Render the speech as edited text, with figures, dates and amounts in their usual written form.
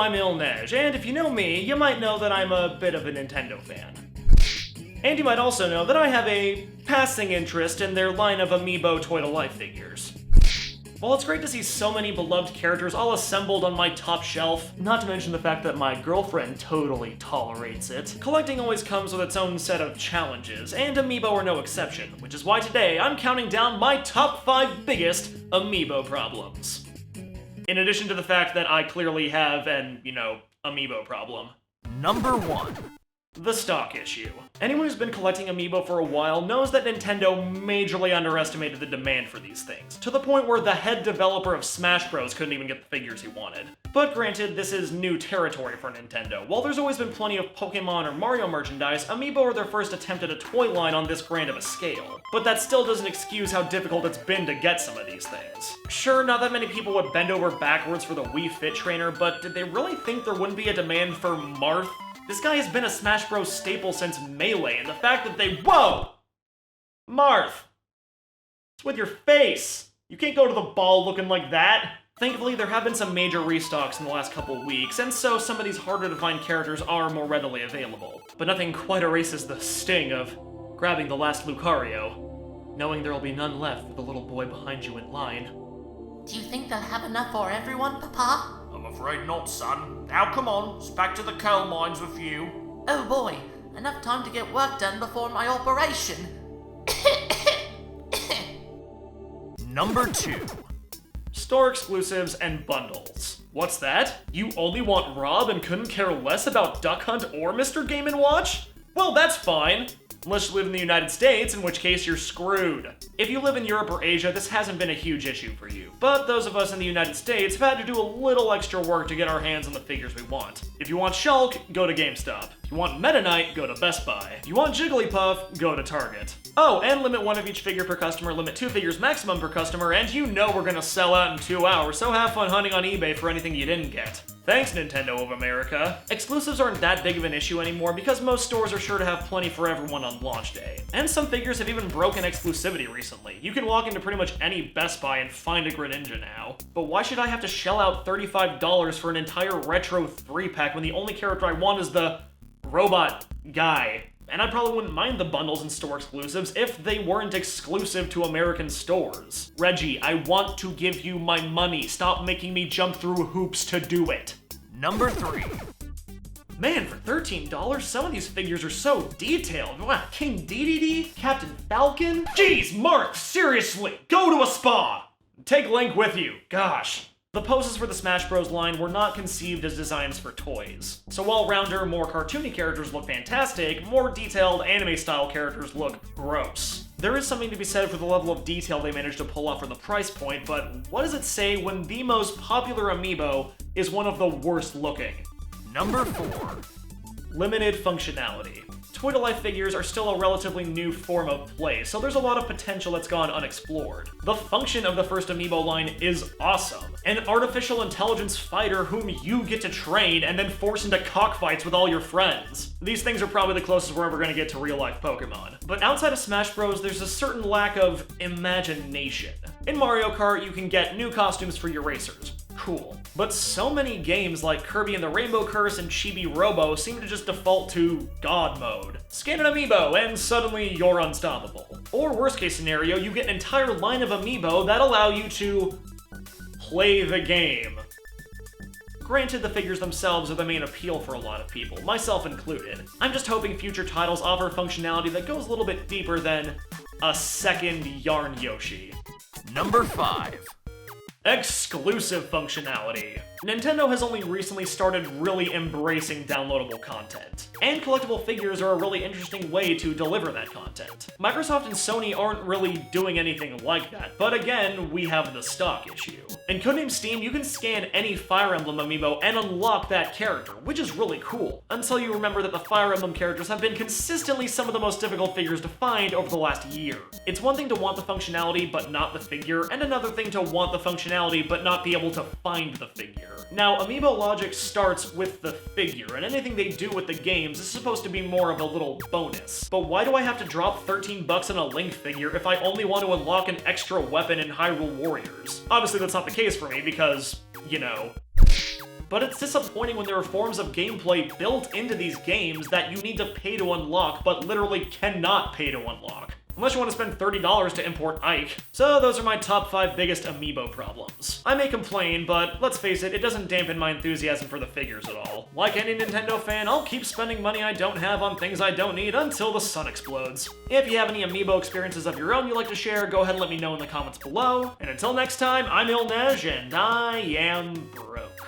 I'm Il Neige, and if you know me, you might know that I'm a bit of a Nintendo fan. And you might also know that I have a passing interest in their line of Amiibo toy-to-life figures. While it's great to see so many beloved characters all assembled on my top shelf, not to mention the fact that my girlfriend totally tolerates it, collecting always comes with its own set of challenges, and Amiibo are no exception, which is why today I'm counting down my top 5 biggest Amiibo problems. In addition to the fact that I clearly have an, Amiibo problem. Number 1. The stock issue. Anyone who's been collecting Amiibo for a while knows that Nintendo majorly underestimated the demand for these things, to the point where the head developer of Smash Bros. Couldn't even get the figures he wanted. But granted, this is new territory for Nintendo. While there's always been plenty of Pokemon or Mario merchandise, Amiibo are their first attempt at a toy line on this grand of a scale. But that still doesn't excuse how difficult it's been to get some of these things. Sure, not that many people would bend over backwards for the Wii Fit trainer, but did they really think there wouldn't be a demand for Marth? This guy has been a Smash Bros. Staple since Melee, and the fact that they— Whoa! Marth! It's with your face! You can't go to the ball looking like that! Thankfully, there have been some major restocks in the last couple weeks, and so some of these harder-to-find characters are more readily available. But nothing quite erases the sting of grabbing the last Lucario, knowing there'll be none left for the little boy behind you in line. Do you think they'll have enough for everyone, Papa? I'm afraid not, son. Now come on, it's back to the coal mines with you. Oh boy, enough time to get work done before my operation. Number 2. Store exclusives and bundles. What's that? You only want Rob and couldn't care less about Duck Hunt or Mr. Game & Watch? Well, that's fine. Unless you live in the United States, in which case you're screwed. If you live in Europe or Asia, this hasn't been a huge issue for you. But those of us in the United States have had to do a little extra work to get our hands on the figures we want. If you want Shulk, go to GameStop. If you want Meta Knight, go to Best Buy. If you want Jigglypuff, go to Target. Oh, and limit 1 of each figure per customer, limit 2 figures maximum per customer, and you know we're gonna sell out in 2 hours, so have fun hunting on eBay for anything you didn't get. Thanks, Nintendo of America. Exclusives aren't that big of an issue anymore because most stores are sure to have plenty for everyone on launch day. And some figures have even broken exclusivity recently. You can walk into pretty much any Best Buy and find a Greninja now. But why should I have to shell out $35 for an entire Retro 3-pack when the only character I want is the robot guy? And I probably wouldn't mind the bundles and store exclusives if they weren't exclusive to American stores. Reggie, I want to give you my money. Stop making me jump through hoops to do it. Number 3. Man, for $13, some of these figures are so detailed. Wow, King Dedede, Captain Falcon. Jeez, Mark, seriously, go to a spa! Take Link with you, gosh. The poses for the Smash Bros. Line were not conceived as designs for toys. So while rounder, more cartoony characters look fantastic, more detailed anime-style characters look gross. There is something to be said for the level of detail they managed to pull off for the price point, but what does it say when the most popular Amiibo is one of the worst looking? Number 4. Limited functionality. Toy-to-life figures are still a relatively new form of play, so there's a lot of potential that's gone unexplored. The function of the first Amiibo line is awesome. An artificial intelligence fighter whom you get to train and then force into cockfights with all your friends. These things are probably the closest we're ever going to get to real-life Pokemon. But outside of Smash Bros, there's a certain lack of imagination. In Mario Kart, you can get new costumes for your racers. Cool. But so many games like Kirby and the Rainbow Curse and Chibi Robo seem to just default to God mode. Scan an Amiibo and suddenly you're unstoppable. Or worst case scenario, you get an entire line of Amiibo that allow you to play the game. Granted, the figures themselves are the main appeal for a lot of people, myself included. I'm just hoping future titles offer functionality that goes a little bit deeper than a second Yarn Yoshi. Number 5. Exclusive functionality. Nintendo has only recently started really embracing downloadable content, and collectible figures are a really interesting way to deliver that content. Microsoft and Sony aren't really doing anything like that, but again, we have the stock issue. In Codename Steam, you can scan any Fire Emblem amiibo and unlock that character, which is really cool, until you remember that the Fire Emblem characters have been consistently some of the most difficult figures to find over the last year. It's one thing to want the functionality but not the figure, and another thing to want the functionality but not be able to find the figure. Now, Amiibo logic starts with the figure, and anything they do with the games is supposed to be more of a little bonus. But why do I have to drop $13 on a Link figure if I only want to unlock an extra weapon in Hyrule Warriors? Obviously that's not the case for me because, you know. but it's disappointing when there are forms of gameplay built into these games that you need to pay to unlock, but literally cannot pay to unlock. Unless you want to spend $30 to import Ike. So those are my top 5 biggest Amiibo problems. I may complain, but let's face it, it doesn't dampen my enthusiasm for the figures at all. Like any Nintendo fan, I'll keep spending money I don't have on things I don't need until the sun explodes. If you have any Amiibo experiences of your own you'd like to share, go ahead and let me know in the comments below. And until next time, I'm Il Neige, and I am broke.